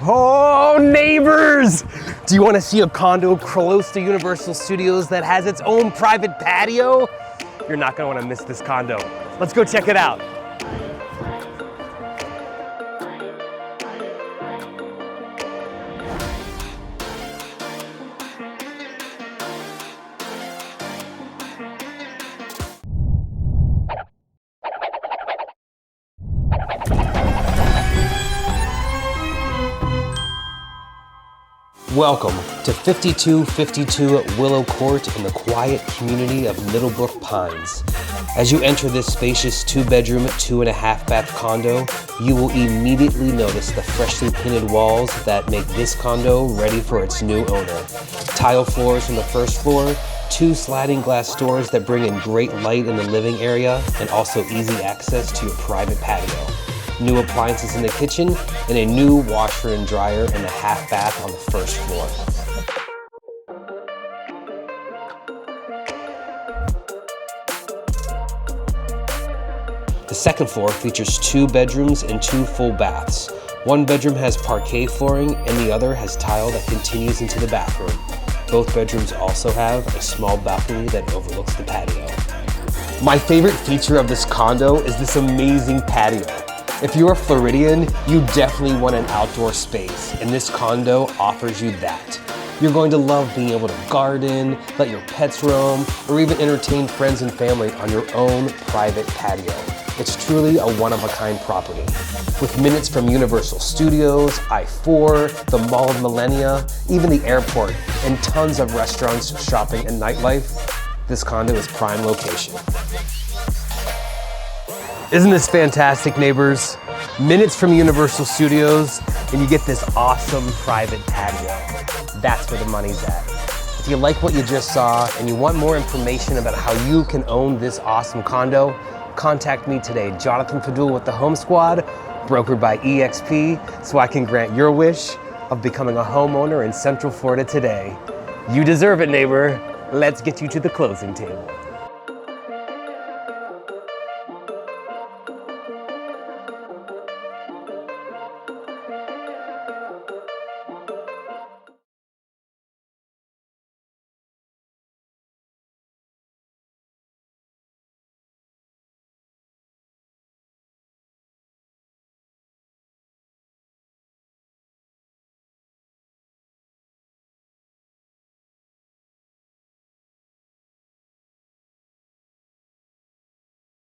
Oh, neighbors! Do you want to see a condo close to Universal Studios that has its own private patio? You're not going to want to miss this condo. Let's go check it out. Welcome to 5252 Willow Court in the quiet community of Middlebrook Pines. As you enter this spacious 2-bedroom, 2.5-bath condo, you will immediately notice the freshly painted walls that make this condo ready for its new owner. Tile floors on the first floor, 2 sliding glass doors that bring in great light in the living area and also easy access to your private patio. New appliances in the kitchen, and a new washer and dryer and a half bath on the first floor. The second floor features 2 bedrooms and 2 full baths. One bedroom has parquet flooring and the other has tile that continues into the bathroom. Both bedrooms also have a small balcony that overlooks the patio. My favorite feature of this condo is this amazing patio. If you're a Floridian, you definitely want an outdoor space, and this condo offers you that. You're going to love being able to garden, let your pets roam, or even entertain friends and family on your own private patio. It's truly a one-of-a-kind property. With minutes from Universal Studios, I-4, the Mall of Millennia, even the airport, and tons of restaurants, shopping, and nightlife, this condo is prime location. Isn't this fantastic, neighbors? Minutes from Universal Studios, and you get this awesome private patio. That's where the money's at. If you like what you just saw and you want more information about how you can own this awesome condo, contact me today, Jonathan Fadoul with the Home Squad, brokered by eXp, so I can grant your wish of becoming a homeowner in Central Florida today. You deserve it, neighbor. Let's get you to the closing table.